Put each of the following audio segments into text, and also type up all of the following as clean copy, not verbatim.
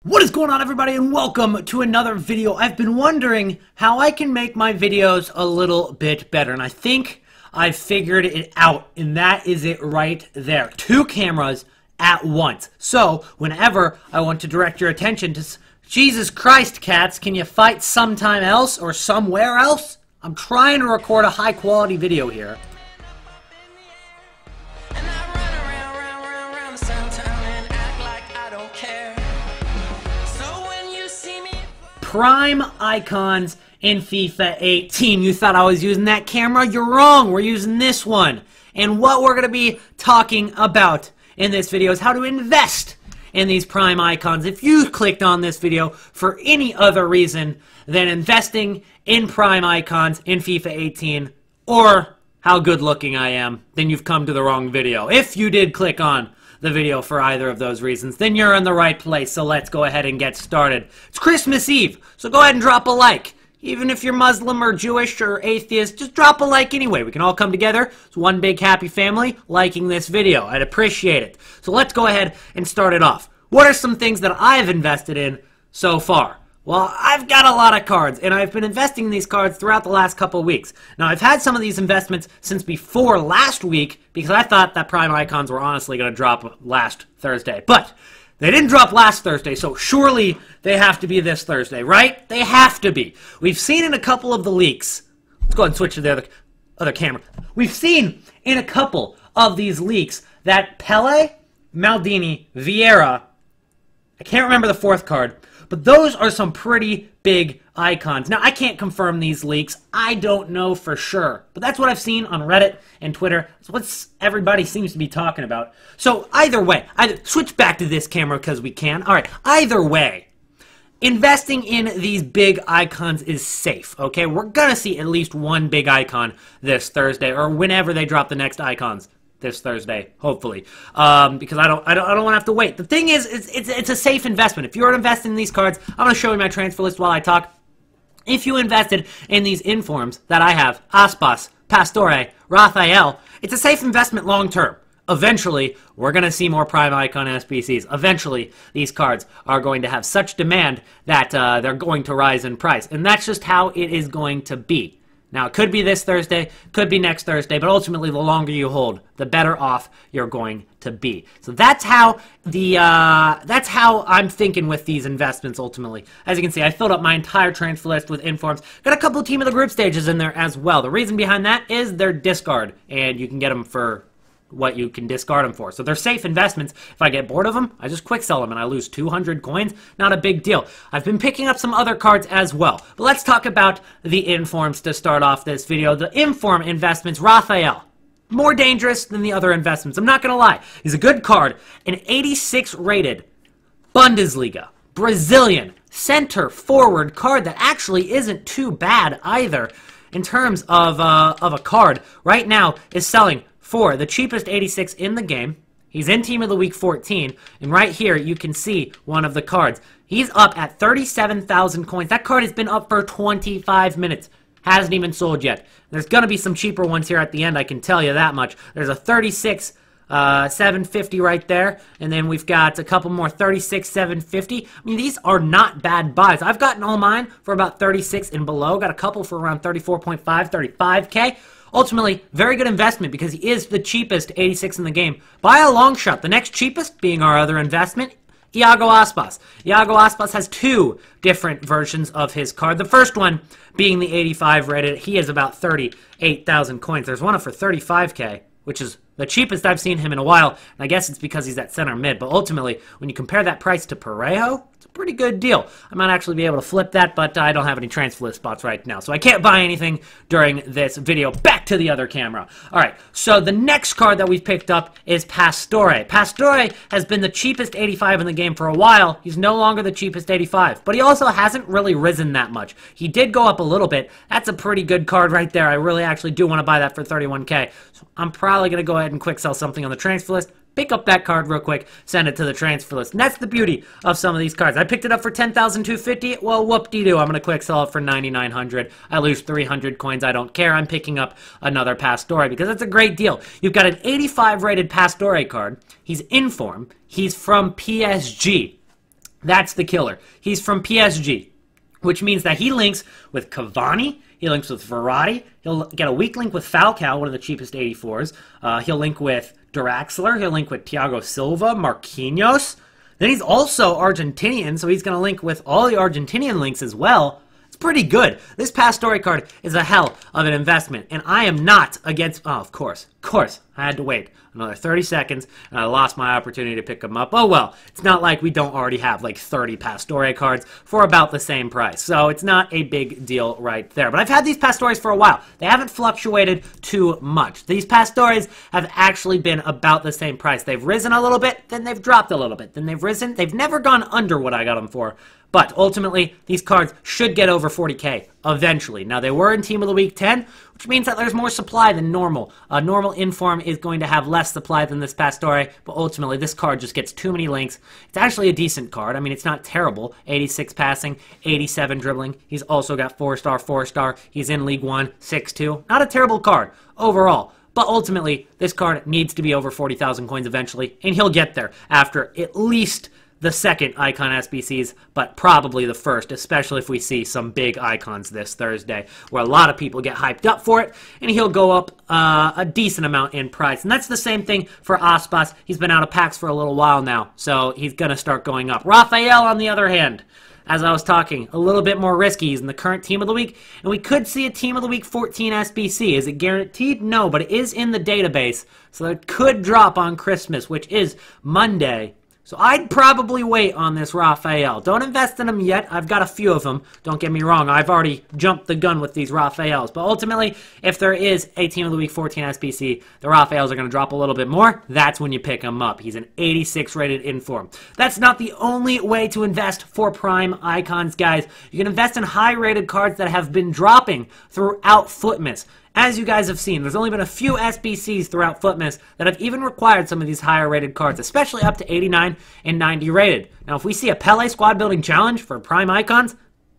What is going on, everybody, and welcome to another video. I've been wondering how I can make my videos a little bit better, and I think I've figured it out, and that is it right there. 2 cameras at once. So, whenever I want to direct your attention to... Jesus Christ, cats, can you fight sometime else or somewhere else? I'm trying to record a high-quality video here. Prime icons in FIFA 18. You thought I was using that camera? You're wrong. We're using this one. And what we're going to be talking about in this video is how to invest in these prime icons. If you clicked on this video for any other reason than investing in prime icons in FIFA 18 or how good looking I am, then you've come to the wrong video. If you did click on the video for either of those reasons, then you're in the right place. So let's go ahead and get started. It's Christmas Eve, so go ahead and drop a like. Even if you're Muslim or Jewish or atheist, just drop a like anyway. We can all come together as one big happy family liking this video. I'd appreciate it. So let's go ahead and start it off. What are some things that I've invested in so far? Well, I've got a lot of cards, and I've been investing in these cards throughout the last couple of weeks. Now, I've had some of these investments since before last week, because I thought that prime icons were honestly going to drop last Thursday. But they didn't drop last Thursday, so surely they have to be this Thursday, right? They have to be. We've seen in a couple of the leaks. Let's go ahead and switch to the other camera. We've seen in a couple of these leaks that PELE, MALDINI, VIEIRA, I can't remember the 4th card, but those are some pretty big icons. Now, I can't confirm these leaks. I don't know for sure. But that's what I've seen on Reddit and Twitter. It's what everybody seems to be talking about. So either way, switch back to this camera because we can. All right, either way, investing in these big icons is safe, okay? We're going to see at least one big icon this Thursday or whenever they drop the next icons. This Thursday, hopefully, because I don't want to have to wait. The thing is, it's a safe investment. If you're investing in these cards, I'm going to show you my transfer list while I talk. If you invested in these informs that I have, Aspas, Pastore, Raphael, it's a safe investment long term. Eventually, we're going to see more prime icon SBCs. Eventually, these cards are going to have such demand that they're going to rise in price, and that's just how it is going to be. Now, it could be this Thursday, could be next Thursday, but ultimately, the longer you hold, the better off you're going to be. So that's how I'm thinking with these investments ultimately. As you can see, I filled up my entire transfer list with informs. Got a couple of team of the group stages in there as well. The reason behind that is they're discard, and you can get them for what you can discard them for. So they're safe investments. If I get bored of them, I just quick sell them and I lose 200 coins. Not a big deal. I've been picking up some other cards as well. But let's talk about the informs to start off this video. The inform investments, Raphael. More dangerous than the other investments. I'm not going to lie. He's a good card. An 86 rated Bundesliga, Brazilian, center forward card that actually isn't too bad either in terms of a card. Right now is selling for the cheapest 86 in the game. He's in Team of the Week 14, and right here you can see one of the cards. He's up at 37,000 coins. That card has been up for 25 minutes. Hasn't even sold yet. There's going to be some cheaper ones here at the end, I can tell you that much. There's a 36 750 right there, and then we've got a couple more 36 750. I mean, these are not bad buys. I've gotten all mine for about 36 and below. Got a couple for around 34.5, 35k. Ultimately, very good investment because he is the cheapest 86 in the game by a long shot. The next cheapest being our other investment, Iago Aspas. Iago Aspas has 2 different versions of his card. The first one being the 85 rated. He is about 38,000 coins. There's one for 35k, which is the cheapest I've seen him in a while, and I guess it's because he's at center mid. But ultimately, when you compare that price to Parejo, it's a pretty good deal. I might actually be able to flip that, but I don't have any transfer list spots right now, so I can't buy anything during this video. Back to the other camera. All right, so the next card that we've picked up is Pastore. Pastore has been the cheapest 85 in the game for a while. He's no longer the cheapest 85, but he also hasn't really risen that much. He did go up a little bit. That's a pretty good card right there. I really actually do want to buy that for 31k. So I'm probably going to go ahead and quick sell something on the transfer list, pick up that card real quick, send it to the transfer list. And that's the beauty of some of these cards. I picked it up for 10,250. Well, whoop-de-doo. I'm going to quick sell it for 9,900. I lose 300 coins. I don't care. I'm picking up another Pastore because it's a great deal. You've got an 85 rated Pastore card. He's in form. He's from PSG. That's the killer. He's from PSG, which means that he links with Cavani, he links with Verratti, he'll get a weak link with Falcao, one of the cheapest 84s, he'll link with Draxler, he'll link with Thiago Silva, Marquinhos. Then he's also Argentinian, so he's going to link with all the Argentinian links as well. It's pretty good. This Pastore card is a hell of an investment, and I am not against... Oh, of course, I had to wait another 30 seconds, and I lost my opportunity to pick them up. Oh well, it's not like we don't already have like 30 Pastore cards for about the same price, so it's not a big deal right there. But I've had these Pastores for a while. They haven't fluctuated too much. These Pastores have actually been about the same price. They've risen a little bit, then they've dropped a little bit, then they've risen. They've never gone under what I got them for. But ultimately, these cards should get over 40k eventually. Now, they were in Team of the Week 10, which means that there's more supply than normal. A normal Inform is going to have less supply than this Pastore, but ultimately, this card just gets too many links. It's actually a decent card. I mean, it's not terrible. 86 passing, 87 dribbling. He's also got 4-star, 4-star. He's in League 1, 6-2. Not a terrible card overall. But ultimately, this card needs to be over 40,000 coins eventually, and he'll get there after at least the second Icon SBCs, but probably the first, especially if we see some big icons this Thursday, where a lot of people get hyped up for it, and he'll go up a decent amount in price. And that's the same thing for Aspas. He's been out of packs for a little while now, so he's going to start going up. Raphael, on the other hand, as I was talking, a little bit more risky. He's in the current Team of the Week, and we could see a Team of the Week 14 SBC. Is it guaranteed? No, but it is in the database, so it could drop on Christmas, which is Monday. So I'd probably wait on this Raphael. Don't invest in him yet. I've got a few of them. Don't get me wrong. I've already jumped the gun with these Raphaels. But ultimately, if there is a Team of the Week 14 SBC, the Raphaels are going to drop a little bit more. That's when you pick him up. He's an 86 rated Inform. That's not the only way to invest for Prime Icons, guys. You can invest in high rated cards that have been dropping throughout Footmas. As you guys have seen, there's only been a few SBCs throughout Footmas that have even required some of these higher rated cards, especially up to 89 and 90 rated. Now, if we see a PELE squad building challenge for Prime Icons,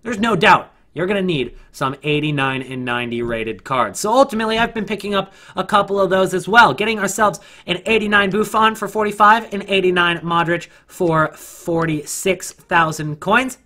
there's no doubt you're going to need some 89 and 90 rated cards. So ultimately, I've been picking up a couple of those as well, getting ourselves an 89 Buffon for 45 and 89 Modric for 46,000 coins.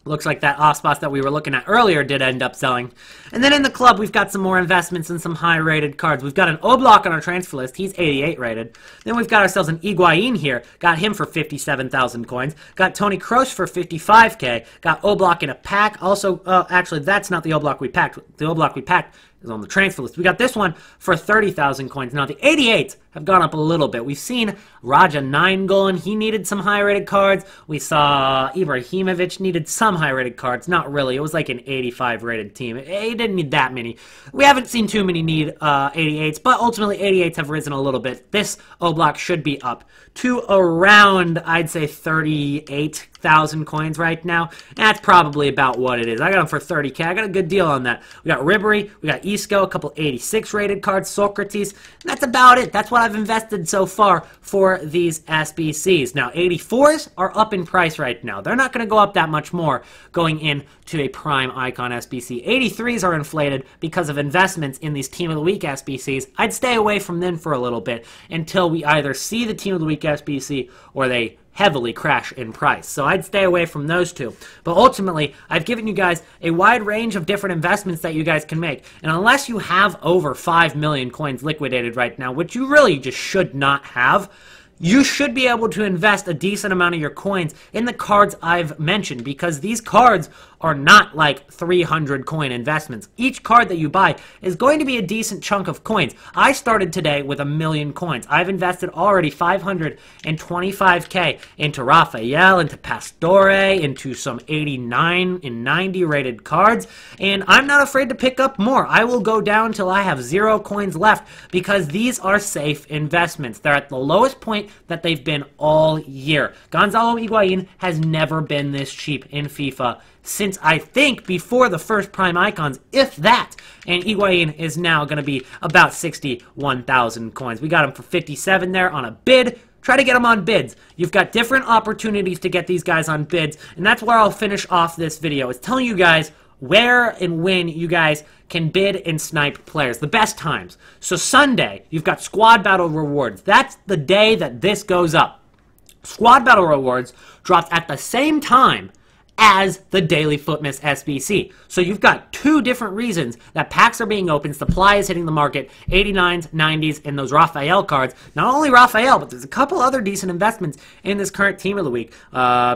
Looks like that Aspas that we were looking at earlier did end up selling. And then in the club, we've got some more investments in some high-rated cards. We've got an Oblak on our transfer list. He's 88 rated. Then we've got ourselves an Higuain here. Got him for 57,000 coins. Got Tony Kroos for 55k. Got Oblak in a pack. Also, actually, that's not the Oblak we packed. The Oblak we packed is on the transfer list. We got this one for 30,000 coins. Now, the 88s have gone up a little bit. We've seen Raja 9 going. He needed some high-rated cards. We saw Ibrahimovic needed some high-rated cards. Not really. It was like an 85-rated team. He didn't need that many. We haven't seen too many need 88s, but ultimately 88s have risen a little bit. This Oblak should be up to around, I'd say, 38,000 coins right now. That's probably about what it is. I got him for 30k. I got a good deal on that. We got Ribery, we got Isco, a couple 86 rated cards, Socrates. And that's about it. That's what I've invested so far for these SBCs. Now, 84s are up in price right now. They're not going to go up that much more going into a Prime Icon SBC. 83s are inflated because of investments in these Team of the Week SBCs. I'd stay away from them for a little bit until we either see the Team of the Week SBC or they heavily crash in price. So I'd stay away from those two. But ultimately, I've given you guys a wide range of different investments that you guys can make. And unless you have over 5 million coins liquidated right now, which you really just should not have, you should be able to invest a decent amount of your coins in the cards I've mentioned, because these cards are not like 300 coin investments. Each card that you buy is going to be a decent chunk of coins. I started today with 1 million coins. I've invested already 525k into Raphael, into Pastore, into some 89 and 90 rated cards, and I'm not afraid to pick up more. I will go down till I have 0 coins left, because these are safe investments. They're at the lowest point that they've been all year. Gonzalo Higuain has never been this cheap in FIFA since, I think, before the first Prime Icons, if that. And Higuain is now going to be about 61,000 coins. We got him for 57 there on a bid. Try to get them on bids. You've got different opportunities to get these guys on bids, and that's where I'll finish off this video, is telling you guys where and when you guys can bid and snipe players, the best times. So Sunday, you've got squad battle rewards. That's the day that this goes up. Squad Battle rewards dropped at the same time as the Daily Footmiss SBC. So you've got two different reasons that packs are being opened, supply is hitting the market, 89s, 90s, and those Raphael cards. Not only Raphael, but there's a couple other decent investments in this current Team of the Week.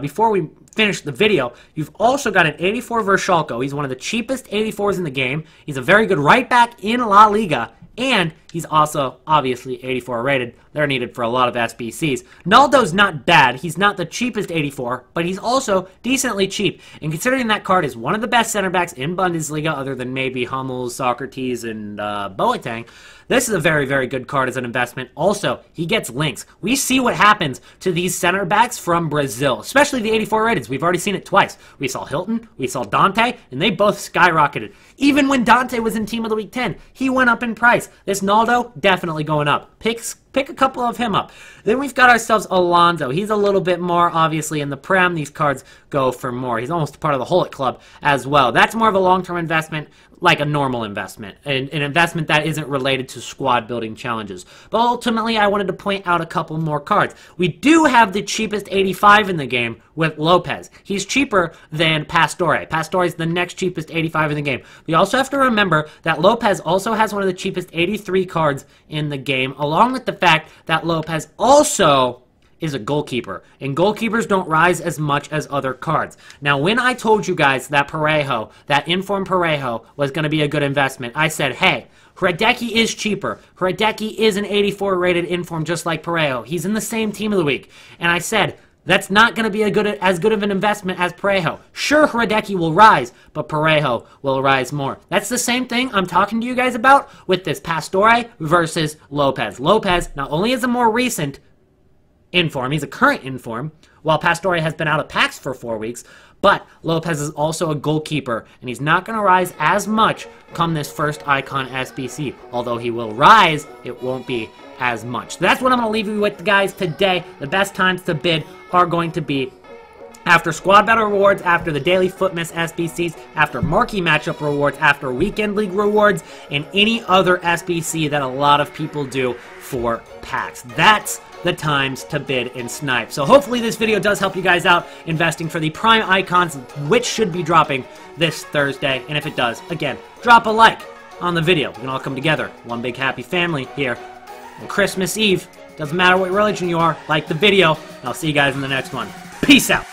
Before we finish the video, you've also got an 84 Verschalko. He's one of the cheapest 84s in the game. He's a very good right back in La Liga, and he's also obviously 84 rated. They're needed for a lot of SBCs. Naldo's not bad. He's not the cheapest 84, but he's also decently cheap. And considering that card is one of the best center backs in Bundesliga, other than maybe Hummels, Socrates, and Boateng, this is a very, very good card as an investment. Also, he gets links. We see what happens to these center backs from Brazil, especially the 84 rateds. We've already seen it twice. We saw Hilton, we saw Dante, and they both skyrocketed. Even when Dante was in Team of the Week 10, he went up in price. This Naldo, definitely going up. Pick a couple of him up. Then we've got ourselves Alonso. He's a little bit more, obviously, in the Prem. These cards go for more. He's almost part of the Hullet Club as well. That's more of a long-term investment, like a normal investment, an investment that isn't related to squad building challenges. But ultimately, I wanted to point out a couple more cards. We do have the cheapest 85 in the game with Lopez. He's cheaper than Pastore. Pastore is the next cheapest 85 in the game. We also have to remember that Lopez also has one of the cheapest 83 cards in the game, along with the fact that Lopez also is a goalkeeper, and goalkeepers don't rise as much as other cards. Now, when I told you guys that Parejo, that Inform Parejo, was going to be a good investment, I said, hey, Hradecki is cheaper. Hradecki is an 84 rated Inform just like Parejo. He's in the same Team of the Week. And I said, that's not going to be as good of an investment as Parejo. Sure, Hradecki will rise, but Parejo will rise more. That's the same thing I'm talking to you guys about with this Pastore versus Lopez. Lopez not only is a more recent Inform, he's a current Inform, while Pastore has been out of packs for 4 weeks, but Lopez is also a goalkeeper, and he's not going to rise as much come this first Icon SBC. Although he will rise, it won't be as much. That's what I'm going to leave you with, guys, today. The best times to bid are going to be after Squad Battle rewards, after the Daily Footmiss SBCs, after Marquee Matchup rewards, after Weekend League rewards, and any other SBC that a lot of people do for packs. That's the times to bid and snipe. So hopefully this video does help you guys out investing for the Prime Icons, which should be dropping this Thursday. And if it does, again, drop a like on the video. We can all come together, one big happy family here on Christmas Eve. Doesn't matter what religion you are, like the video, and I'll see you guys in the next one. Peace out.